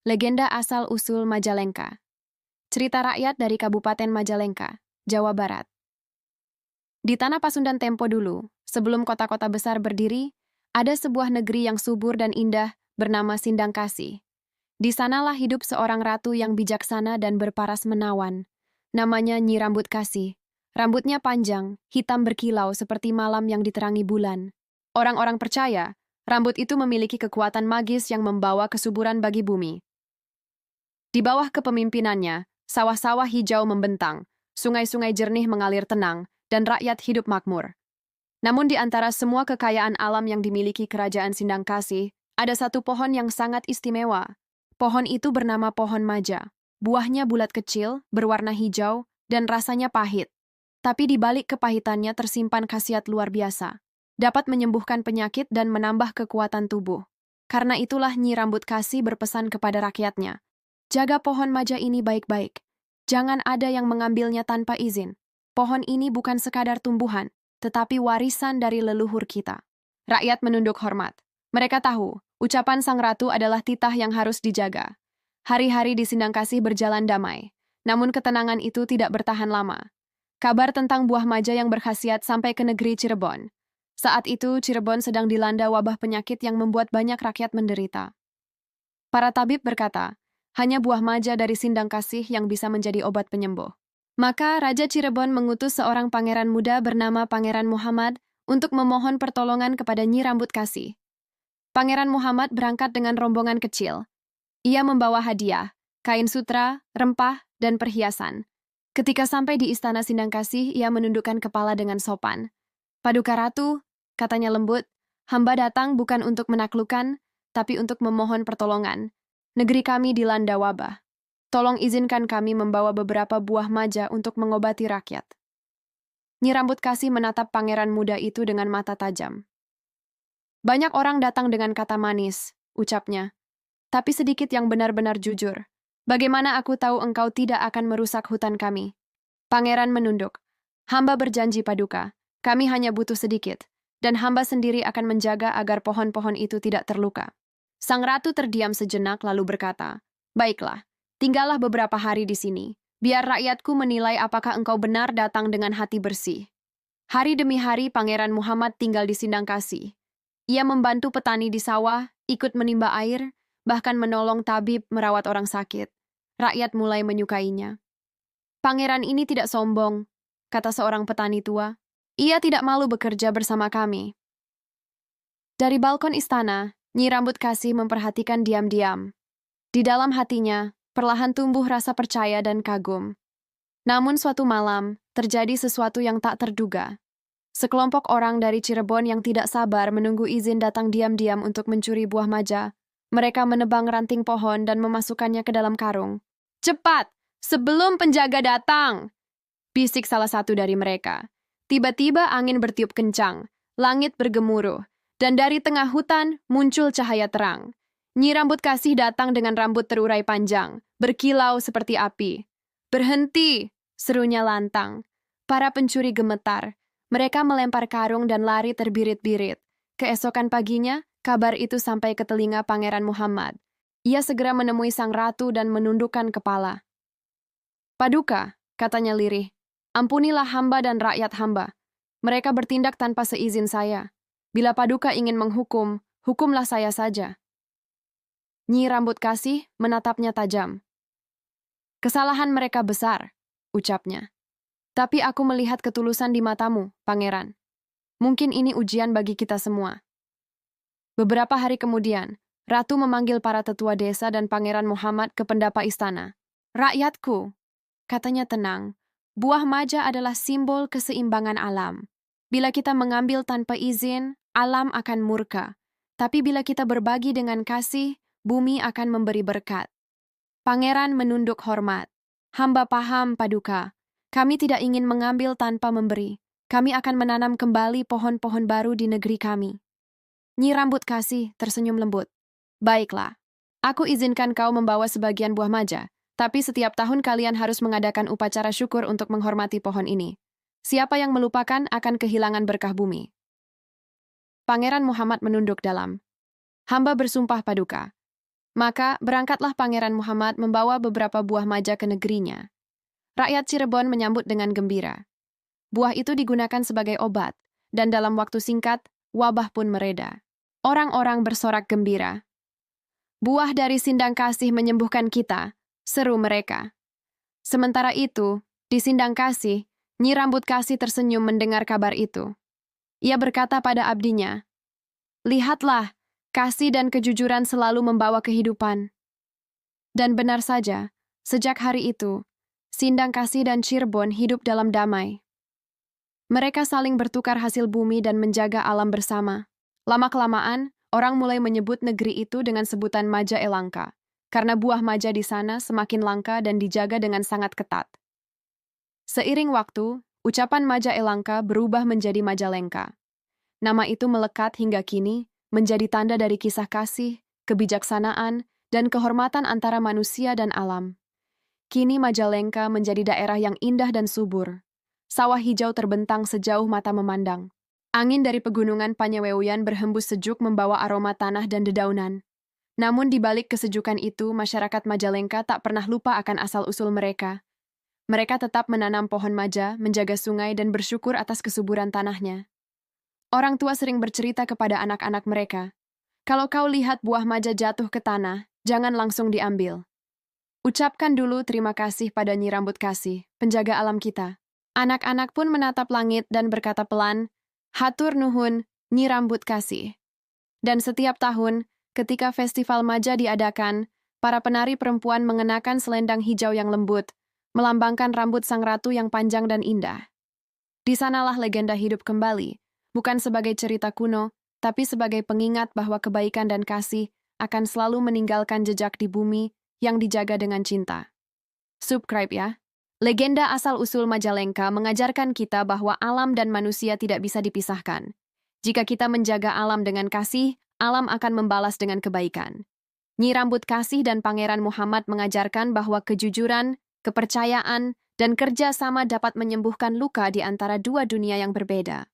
Legenda asal-usul Majalengka. Cerita rakyat dari Kabupaten Majalengka, Jawa Barat. Di tanah Pasundan tempo dulu, sebelum kota-kota besar berdiri, ada sebuah negeri yang subur dan indah bernama Sindangkasih. Di sanalah hidup seorang ratu yang bijaksana dan berparas menawan. Namanya Nyi Rambut Kasih. Rambutnya panjang, hitam berkilau seperti malam yang diterangi bulan. Orang-orang percaya, rambut itu memiliki kekuatan magis yang membawa kesuburan bagi bumi. Di bawah kepemimpinannya, sawah-sawah hijau membentang, sungai-sungai jernih mengalir tenang, dan rakyat hidup makmur. Namun di antara semua kekayaan alam yang dimiliki Kerajaan Sindangkasih, ada satu pohon yang sangat istimewa. Pohon itu bernama pohon maja. Buahnya bulat kecil, berwarna hijau, dan rasanya pahit. Tapi di balik kepahitannya tersimpan khasiat luar biasa. Dapat menyembuhkan penyakit dan menambah kekuatan tubuh. Karena itulah Nyi Rambut Kasih berpesan kepada rakyatnya. Jaga pohon maja ini baik-baik. Jangan ada yang mengambilnya tanpa izin. Pohon ini bukan sekadar tumbuhan, tetapi warisan dari leluhur kita. Rakyat menunduk hormat. Mereka tahu, ucapan sang ratu adalah titah yang harus dijaga. Hari-hari di Sindangkasih berjalan damai. Namun ketenangan itu tidak bertahan lama. Kabar tentang buah maja yang berkhasiat sampai ke negeri Cirebon. Saat itu, Cirebon sedang dilanda wabah penyakit yang membuat banyak rakyat menderita. Para tabib berkata, hanya buah maja dari Sindangkasih yang bisa menjadi obat penyembuh. Maka Raja Cirebon mengutus seorang pangeran muda bernama Pangeran Muhammad untuk memohon pertolongan kepada Nyi Rambut Kasih. Pangeran Muhammad berangkat dengan rombongan kecil. Ia membawa hadiah, kain sutra, rempah, dan perhiasan. Ketika sampai di istana Sindangkasih, ia menundukkan kepala dengan sopan. Paduka Ratu, katanya lembut, hamba datang bukan untuk menaklukkan, tapi untuk memohon pertolongan. Negeri kami dilanda wabah. Tolong izinkan kami membawa beberapa buah maja untuk mengobati rakyat. Nyi Rambut Kasih menatap pangeran muda itu dengan mata tajam. Banyak orang datang dengan kata manis, ucapnya. Tapi sedikit yang benar-benar jujur. Bagaimana aku tahu engkau tidak akan merusak hutan kami? Pangeran menunduk. Hamba berjanji paduka, kami hanya butuh sedikit, dan hamba sendiri akan menjaga agar pohon-pohon itu tidak terluka. Sang ratu terdiam sejenak lalu berkata, baiklah, tinggallah beberapa hari di sini, biar rakyatku menilai apakah engkau benar datang dengan hati bersih. Hari demi hari Pangeran Muhammad tinggal di Sindangkasih. Ia membantu petani di sawah, ikut menimba air, bahkan menolong tabib merawat orang sakit. Rakyat mulai menyukainya. Pangeran ini tidak sombong, kata seorang petani tua. Ia tidak malu bekerja bersama kami. Dari balkon istana, Nyi Rambut Kasih memperhatikan diam-diam. Di dalam hatinya, perlahan tumbuh rasa percaya dan kagum. Namun suatu malam, terjadi sesuatu yang tak terduga. Sekelompok orang dari Cirebon yang tidak sabar menunggu izin datang diam-diam untuk mencuri buah maja. Mereka menebang ranting pohon dan memasukkannya ke dalam karung. Cepat, sebelum penjaga datang! Bisik salah satu dari mereka. Tiba-tiba angin bertiup kencang, langit bergemuruh, dan dari tengah hutan muncul cahaya terang. Nyi Rambut Kasih datang dengan rambut terurai panjang, berkilau seperti api. Berhenti, serunya lantang. Para pencuri gemetar. Mereka melempar karung dan lari terbirit-birit. Keesokan paginya, kabar itu sampai ke telinga Pangeran Muhammad. Ia segera menemui sang ratu dan menundukkan kepala. Paduka, katanya lirih, ampunilah hamba dan rakyat hamba. Mereka bertindak tanpa seizin saya. Bila Paduka ingin menghukum, hukumlah saya saja. Nyi Rambut Kasih menatapnya tajam. Kesalahan mereka besar, ucapnya. Tapi aku melihat ketulusan di matamu, Pangeran. Mungkin ini ujian bagi kita semua. Beberapa hari kemudian, Ratu memanggil para tetua desa dan Pangeran Muhammad ke pendapa istana. Rakyatku, katanya tenang, buah maja adalah simbol keseimbangan alam. Bila kita mengambil tanpa izin, alam akan murka. Tapi bila kita berbagi dengan kasih, bumi akan memberi berkat. Pangeran menunduk hormat. Hamba paham, Paduka. Kami tidak ingin mengambil tanpa memberi. Kami akan menanam kembali pohon-pohon baru di negeri kami. Nyi Rambut Kasih tersenyum lembut. Baiklah, aku izinkan kau membawa sebagian buah maja, tapi setiap tahun kalian harus mengadakan upacara syukur untuk menghormati pohon ini. Siapa yang melupakan akan kehilangan berkah bumi. Pangeran Muhammad menunduk dalam. Hamba bersumpah Paduka. Maka berangkatlah Pangeran Muhammad membawa beberapa buah maja ke negerinya. Rakyat Cirebon menyambut dengan gembira. Buah itu digunakan sebagai obat, dan dalam waktu singkat, wabah pun mereda. Orang-orang bersorak gembira. Buah dari Sindang Kasih menyembuhkan kita, seru mereka. Sementara itu, di Sindang Kasih, Nyi Rambut Kasih tersenyum mendengar kabar itu. Ia berkata pada abdinya, "Lihatlah, kasih dan kejujuran selalu membawa kehidupan." Dan benar saja, sejak hari itu, Sindang Kasih dan Cirebon hidup dalam damai. Mereka saling bertukar hasil bumi dan menjaga alam bersama. Lama-kelamaan, orang mulai menyebut negeri itu dengan sebutan Maja Elangka, karena buah maja di sana semakin langka dan dijaga dengan sangat ketat. Seiring waktu, ucapan Maja Elangka berubah menjadi Majalengka. Nama itu melekat hingga kini, menjadi tanda dari kisah kasih, kebijaksanaan, dan kehormatan antara manusia dan alam. Kini Majalengka menjadi daerah yang indah dan subur. Sawah hijau terbentang sejauh mata memandang. Angin dari pegunungan Panyewewean berhembus sejuk membawa aroma tanah dan dedaunan. Namun di balik kesejukan itu, masyarakat Majalengka tak pernah lupa akan asal-usul mereka. Mereka tetap menanam pohon maja, menjaga sungai, dan bersyukur atas kesuburan tanahnya. Orang tua sering bercerita kepada anak-anak mereka, "Kalau kau lihat buah maja jatuh ke tanah, jangan langsung diambil. Ucapkan dulu terima kasih pada Nyi Rambut Kasih, penjaga alam kita." Anak-anak pun menatap langit dan berkata pelan, "Hatur nuhun, Nyi Rambut Kasih." Dan setiap tahun, ketika festival maja diadakan, para penari perempuan mengenakan selendang hijau yang lembut, melambangkan rambut sang ratu yang panjang dan indah. Di sanalah legenda hidup kembali, bukan sebagai cerita kuno, tapi sebagai pengingat bahwa kebaikan dan kasih akan selalu meninggalkan jejak di bumi yang dijaga dengan cinta. Subscribe ya. Legenda asal-usul Majalengka mengajarkan kita bahwa alam dan manusia tidak bisa dipisahkan. Jika kita menjaga alam dengan kasih, alam akan membalas dengan kebaikan. Nyi Rambut Kasih dan Pangeran Muhammad mengajarkan bahwa kejujuran, kepercayaan, dan kerja sama dapat menyembuhkan luka di antara dua dunia yang berbeda.